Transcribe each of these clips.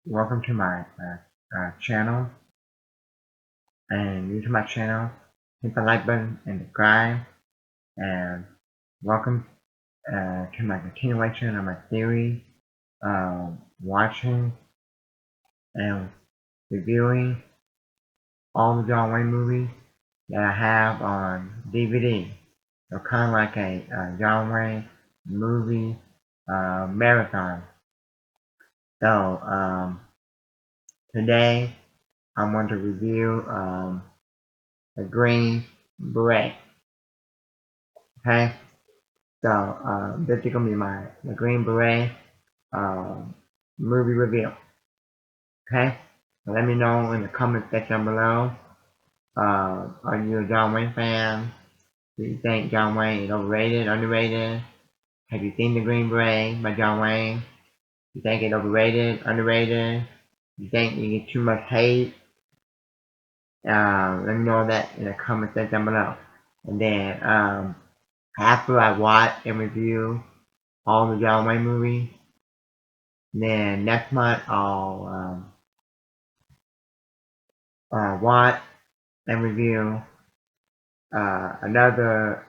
Welcome to my channel, and new to my channel, hit the like button and subscribe, and welcome to my continuation of my theory, watching and reviewing all the John Wayne movies that I have on DVD. So kind of like a John Wayne movie marathon. So today I'm going to review the Green Beret. Okay, so this is gonna be the Green Beret movie review. Okay, so let me know in the comment section below. Are you a John Wayne fan? Do you think John Wayne is overrated, underrated? Have you seen the Green Beret by John Wayne? You think it's overrated, underrated? You think you get too much hate? Let me know that in the comment section below. And then after I watch and review all the John Wayne movies, then next month I'll watch and review another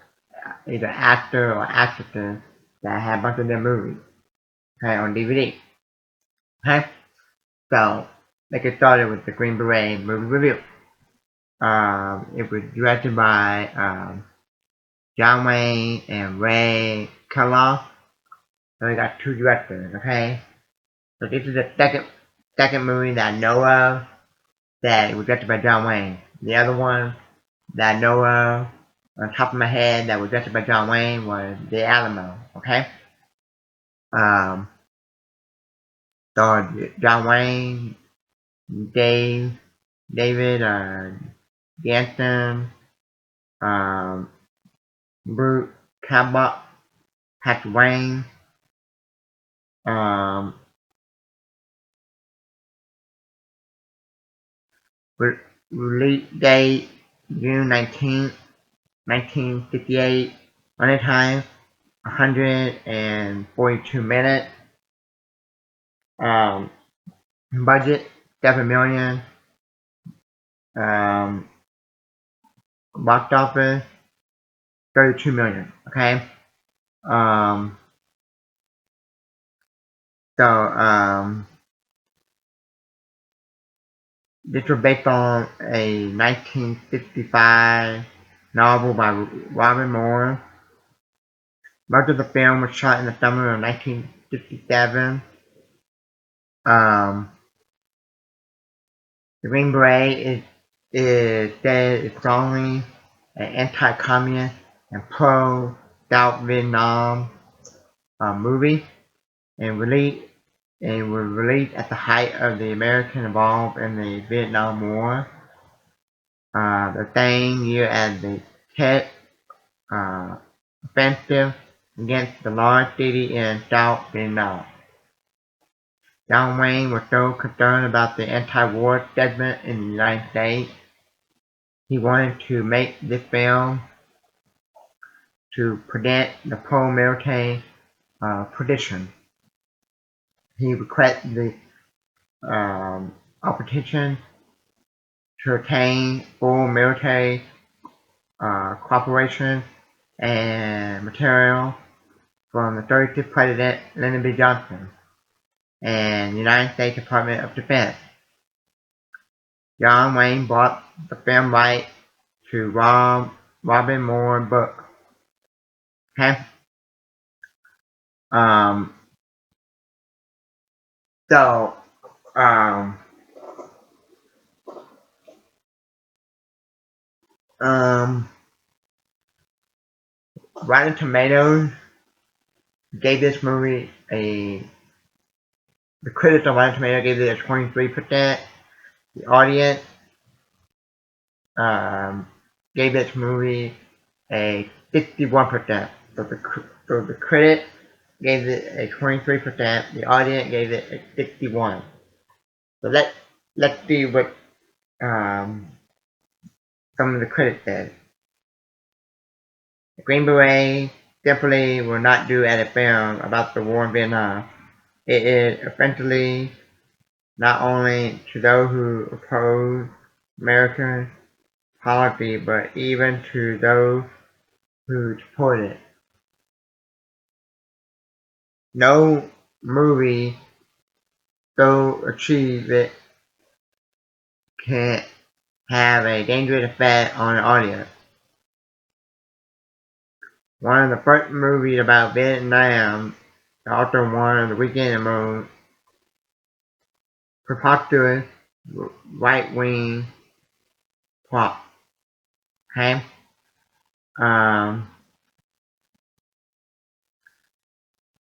either actor or actress that had a bunch of their movies, okay, on DVD. Okay, so let's get started with the Green Beret movie review. It was directed by John Wayne and Ray Kellogg. So we got two directors, okay? So this is the second movie that I know of that was directed by John Wayne. The other one that I know of on top of my head that was directed by John Wayne was The Alamo, okay? Um, so John Wayne, David, Jansen, Brute, Cabot, Patrick Wayne, um, release date June 19th, 1958, running time 142 minutes, budget 7 million, box office 32 million, okay? Um, so this was based on a 1965 novel by Robin Moore. Most of the film was shot in the summer of 1957. The Green Beret is said is strongly an anti-communist and pro-South Vietnam movie, and was released at the height of the American involvement in the Vietnam War. The same year as the Tet offensive against the large city in South Vietnam. John Wayne was so concerned about the anti-war sentiment in the United States, he wanted to make this film to prevent the pro-military tradition. He requested the opposition to obtain full military cooperation and material from the 35th President Lyndon B. Johnson and the United States Department of Defense. John Wayne bought the film right to Robin Moore book. Okay? Um, so, um, Rotten Tomatoes gave this movie the critics of Rotten Tomatoes gave it a 23%. The audience gave this movie a 61%. So the critic gave it a 23%. The audience gave it a 61%. So let's see what some of the critics said. The Green Beret simply will not do as a film about the war in Vietnam. It is essentially not only to those who oppose American policy, but even to those who support it. No movie so achieve it can have a dangerous effect on the audience. One of the first movies about Vietnam, the author won the Weekend and most preposterous right-wing plot. Okay? Um,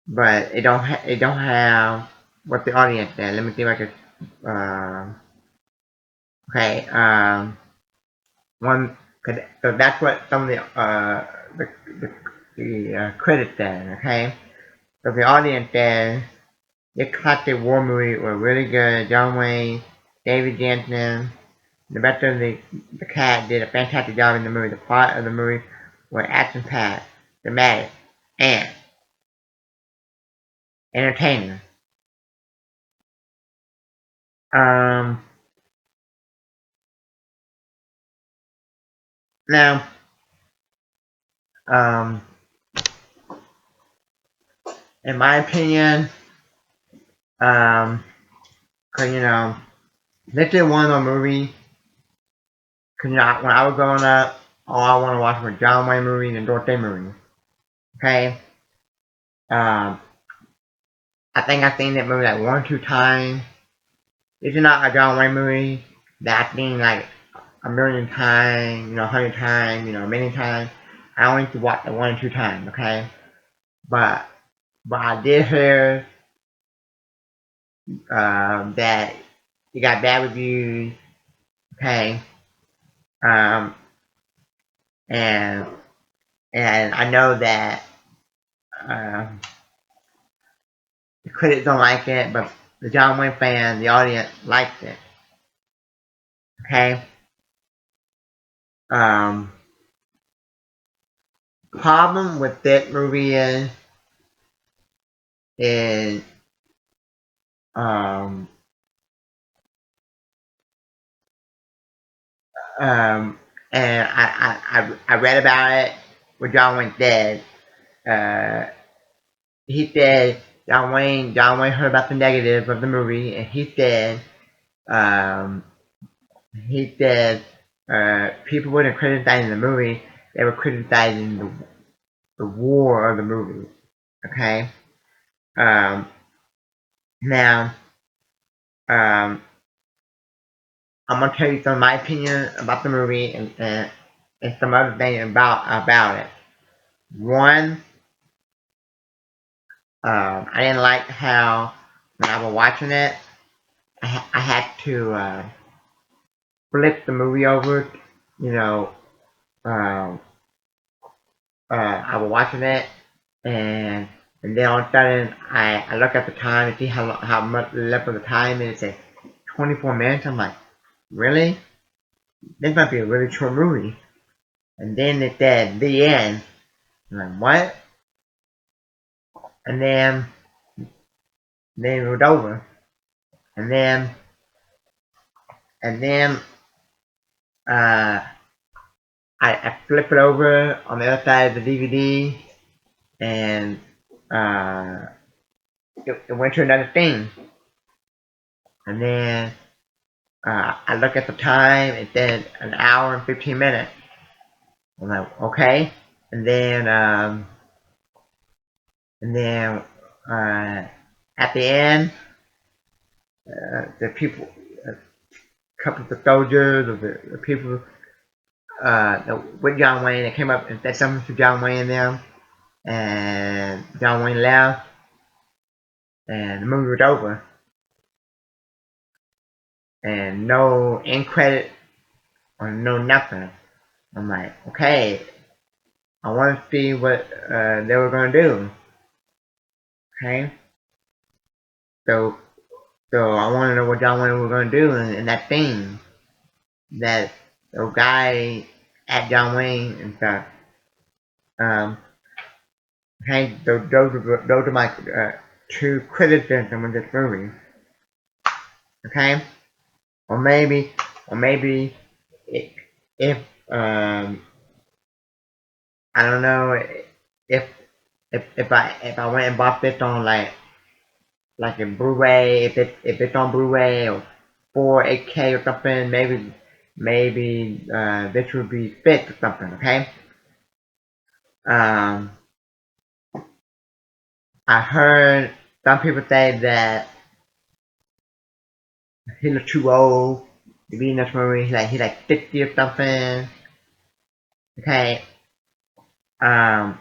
but it don't have what the audience said. Let me see if I can. Okay. One. So that's what some of the, the critics said. Okay. So the audience said this classic war movie was really good. John Wayne, David Jensen, the rest of the cast did a fantastic job in the movie. The plot of the movie was action-packed, dramatic, and entertaining. Um, Now, um, in my opinion, um, 'cause this is one of the movies. 'Cause when I was growing up, all I want to watch was John Wayne movies and Dorothy movies. Okay, um, I think I've seen that movie like one or two times. This is not a John Wayne movie that I've seen like a million times, 100 times, many times. I only need to watch it one or two times. Okay, but I did hear that it got bad reviews. Okay, um, and I know that um, the critics don't like it, but the John Wayne fans, the audience likes it. Okay. Um, Problem with this movie is um, and I read about it with John Wayne said. Uh, he said John Wayne heard about the negative of the movie, and um, he said people weren't criticizing the movie; they were criticizing the war of the movie. Okay. Um, Now, um, I'm gonna tell you some of my opinion about the movie and some other things about it. One, I didn't like how when I was watching it, I had to flip the movie over. You know, um, I was watching it, and then all of a sudden I look at the time and see how much left of the time, and it said 24 minutes. I'm like, really? This might be a really short movie. And then it said the end. I'm like, what? And then it was over. And then uh, I flip it over on the other side of the DVD, and uh, it went to another thing. And then I look at the time. It said an hour and 15 minutes. I'm like, okay. And then at the end, the people, a couple of the soldiers, or the people with John Wayne, that came up and said something to John Wayne and them, and John Wayne left, and the movie was over, and no end credit or no nothing. I'm like, okay, I want to see what they were gonna do. Okay, so I want to know what John Wayne was gonna do in that thing, that the guy at John Wayne and stuff. Um, okay, those are my two criticisms of this movie. Okay, or maybe, or maybe if, if I don't know if if I went and bought this on like a Blu-ray, if it's on Blu-ray or 8K or something, maybe this would be fit or something. Okay. Um, I heard some people say that he looks too old to be in this movie. He's like 50 or something. Okay. Um,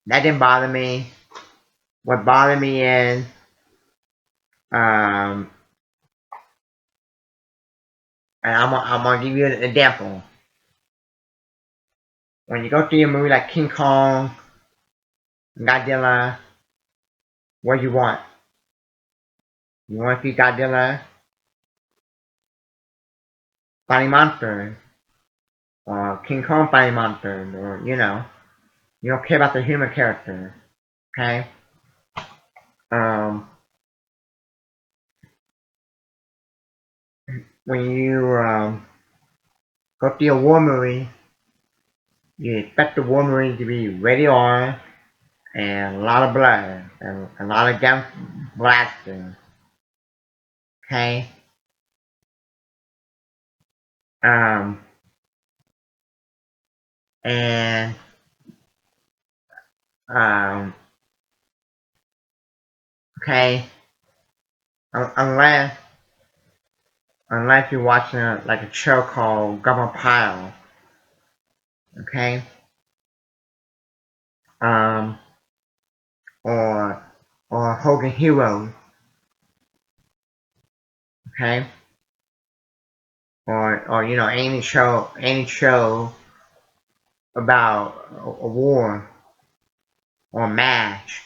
that didn't bother me. What bothered me is um, and I'm gonna give you an example. When you go see a movie like King Kong, Godzilla, what do you want? You want to see Godzilla fighting monsters, or King Kong fighting monsters, or you don't care about the human character. Okay. Um, when you go see a war movie, you expect the war movie to be rated R and a lot of blood and a lot of gun blasting. Okay. Um, and um, okay, unless you're watching like a show called Government Pile, okay, um, or Hogan Heroes, okay, or any show about a war or a match,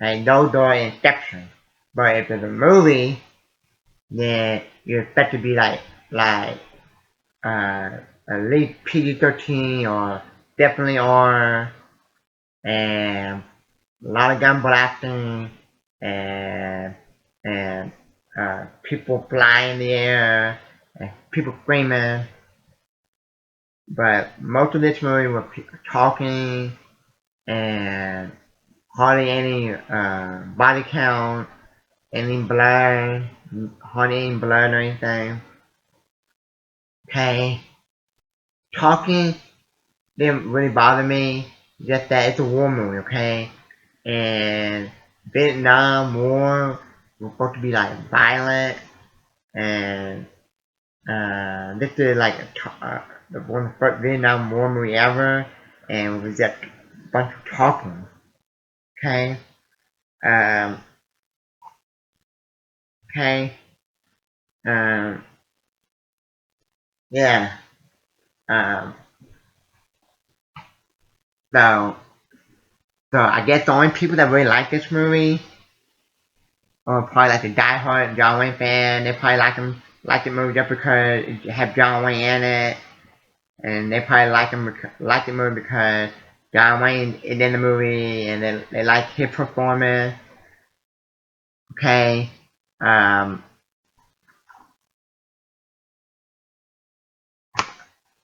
okay, those are Inception. But if it's a movie, then you expect to be like uh, at least PG-13 or definitely R, and a lot of gun blasting and and people flying in the air and people screaming. But most of this movie was people talking and hardly any body count, any blood, hardly any blood or anything. Okay, talking didn't really bother me. Just that it's a war movie, okay? And Vietnam War was supposed to be like violent, and this is like the one of the first Vietnam War movie ever, and it was just a bunch of talking, okay? Um, okay, um, yeah, um, so I guess the only people that really like this movie or probably like a diehard John Wayne fan. They probably like the movie just because it had John Wayne in it, and they probably like the movie because John Wayne is in the movie, and they like his performance. Okay, um,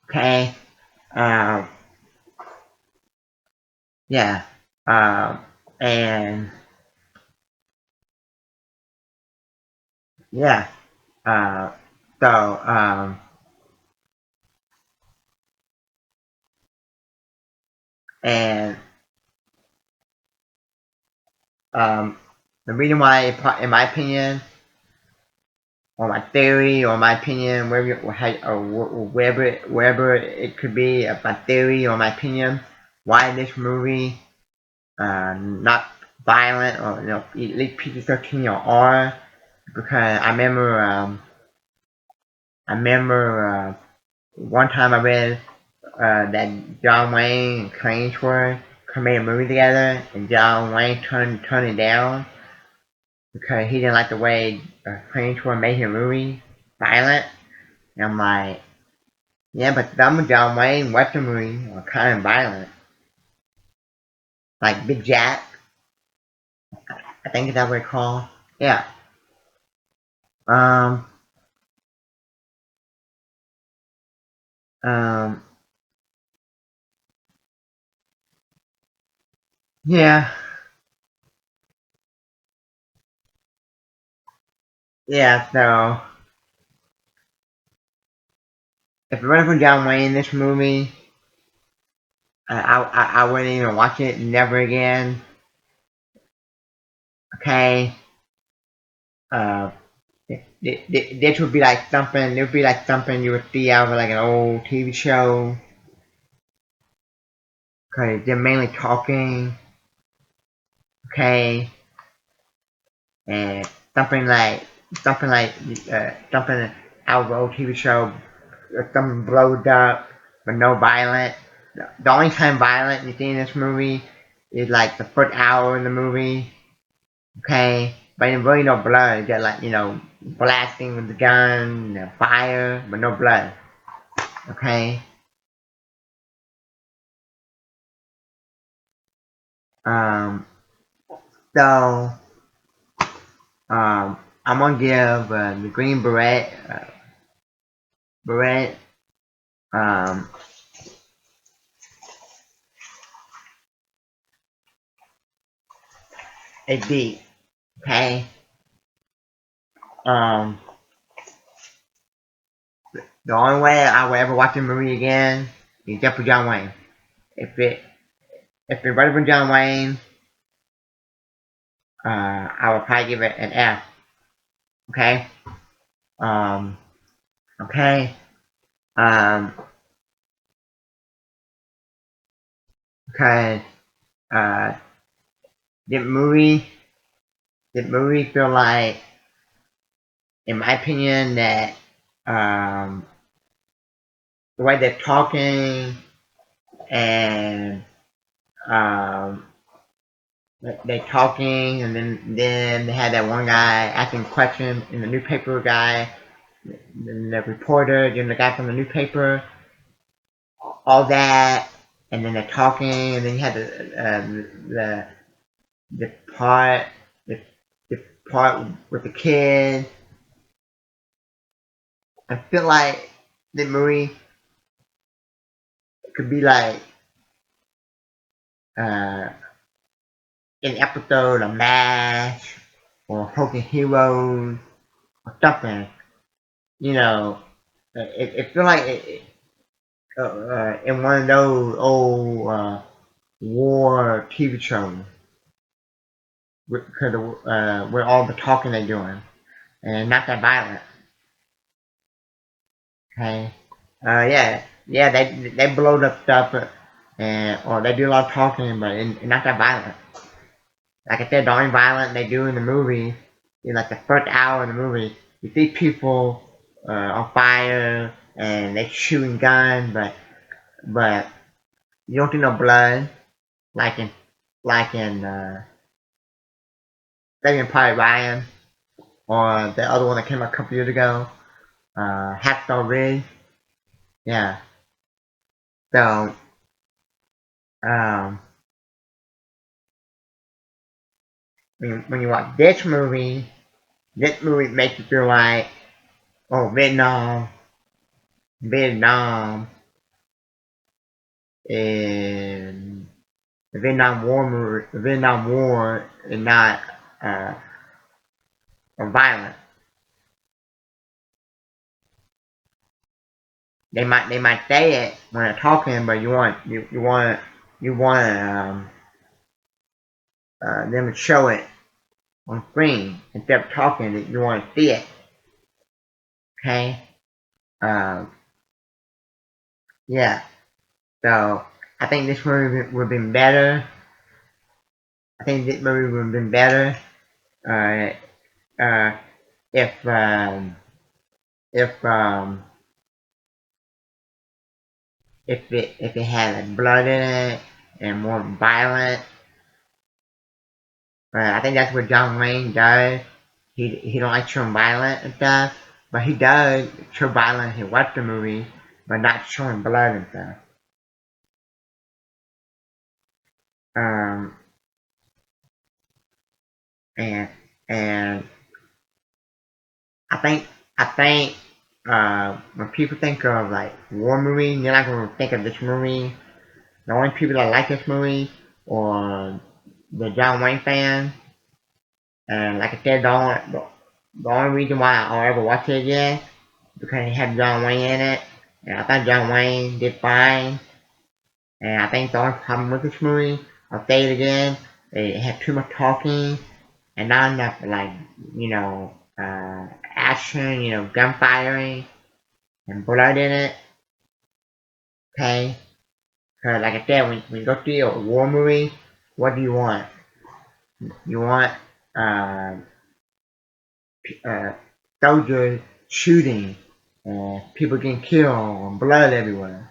okay, um, yeah, um, and yeah, uh, so and um, the reason why, in my opinion, or my theory, or my opinion, wherever it could be, my theory or my opinion, why this movie not violent or at least PG-13 or R, because I remember one time I read that John Wayne and Clint Eastwood made a movie together, and John Wayne turned it down because he didn't like the way Clint Eastwood made his movie violent. And I'm like, yeah, but some of John Wayne Western movies are kind of violent, like Big Jack. I think that's what it's called. Yeah. Um, yeah, yeah. So if it wasn't for John Wayne, this movie, I wouldn't even watch it never again. Okay. Uh, this would be like something. It would be like something you would see out of like an old TV show. Cause they're mainly talking. Okay. And something like something out of an old TV show. Something blowed up, but no violence. The only time violent you see in this movie is like the first hour in the movie. Okay. But there's really no blood. Just like, blasting with the gun, fire, but no blood. Okay. Um, so, I'm gonna give the Green Beret, um, a D. Okay. Um, the only way I will ever watch the movie again is just for John Wayne. If it if it wasn't for John Wayne, I would probably give it an F. Okay. Um, okay. Um, because uh, the movie, the movie feel like, in my opinion, that um, the way they're talking and um, they talking, and then they had that one guy asking questions in the newspaper guy, the reporter, then the guy from the newspaper, all that, and then they're talking, and then you had the part the, the part with the kid. I feel like the movie could be like uh, an episode of MASH or Broken Heroes or something. You know, it feel like in one of those old war TV shows because where all the talking they're doing and not that violent. Okay. Yeah. They blow up stuff, and or they do a lot of talking, but not that violent. Like I said, the only violent they do in the movie is like the first hour of the movie. You see people on fire and they shooting guns, but you don't see no blood like in like in Saving Private Ryan or the other one that came out a couple years ago, Hacksaw Ridge. Yeah. So um, when you watch this movie makes you feel like, oh, Vietnam, and the Vietnam War is not uh, violent. They might say it when they're talking, but you want them to show it on screen instead of talking. That you want to see it. Okay. Um, yeah. So I think this movie would have been better. I think this movie would have been better uh, uh, if if um, if it had like blood in it and more violent. I think that's what John Wayne does. He don't like showing violence and stuff, but he does show violence in Western movies, but not showing blood and stuff. Um, and and I think I think when people think of like war movie, you're not gonna think of this movie. The only people that like this movie or the John Wayne fans, and like I said, the only reason why I'll ever watch it again because it had John Wayne in it, and I thought John Wayne did fine. And I think the only problem with this movie, I'll say it again, it had too much talking and not enough like action, gunfiring and blood in it. Okay, because like I said, when you go see a war movie, what do you want? You want uh, uh, soldiers shooting and people getting killed and blood everywhere.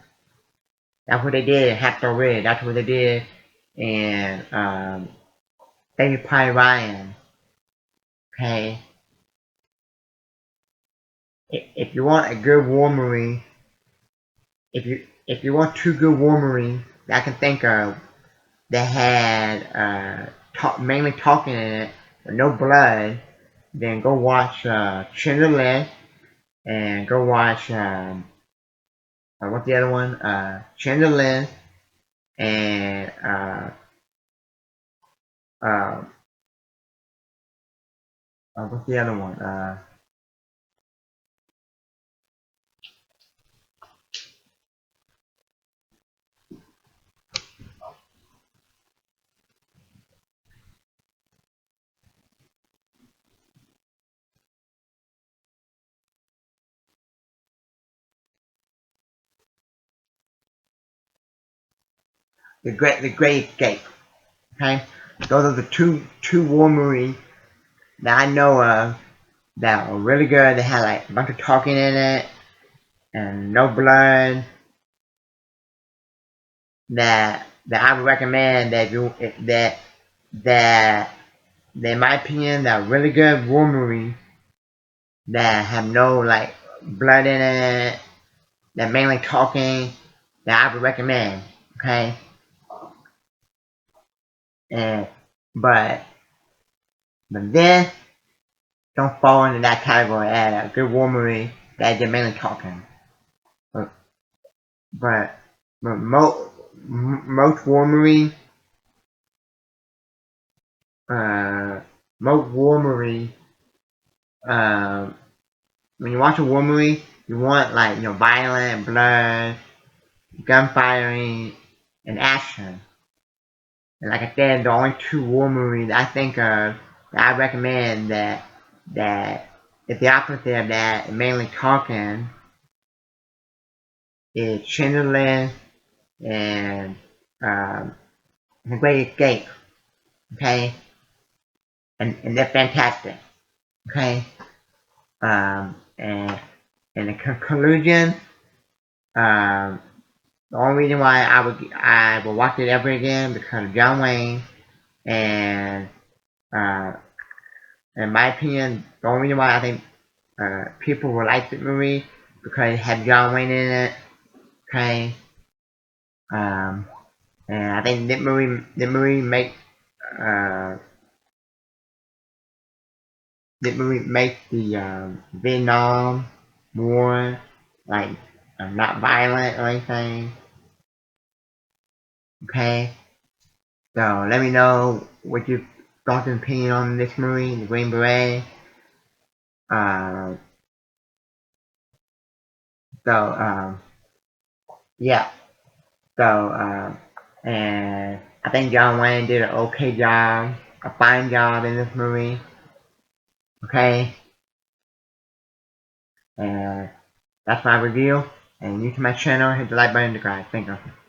That's what they did in Hacksaw Ridge. That's what they did in Saving Private Ryan. Okay, if you want a good war movie, if you want two good war movies that I can think of that had mainly talking in it with no blood, then go watch Schindler's List and go watch what's the other one? Schindler's List and uh, what's the other one? the Great Escape. Okay, those are the two war movies that I know of that are really good. They had like a bunch of talking in it and no blood. That I would recommend that you that in my opinion that are really good war movies that have no like blood in it, that mainly talking that I would recommend. Okay, and but this don't fall into that category as a good war movie that is mainly talking. But but, but most war movies, uh, most war movies, uh, when you watch a war movie, you want like violent, blood, gunfiring, and action. And like I said, the only two war movies I think of that I recommend that is the opposite of that, mainly talking, is Schindler's List and The Great Escape. Okay, and they're fantastic. Okay, and in the conclusion, um, the only reason why I would watch it ever again because of John Wayne and uh, in my opinion, the only reason why I think people will like the movie because it had John Wayne in it. Okay, um, and I think that movie uh, makes the Vietnam War like not violent or anything. Okay, so let me know what your thoughts and opinion on this movie, The Green Beret. Uh, so yeah, so and I think John Wayne did an okay job, a fine job in this movie. Okay, and that's my review. And you to my channel, hit the like button to subscribe. Thank you.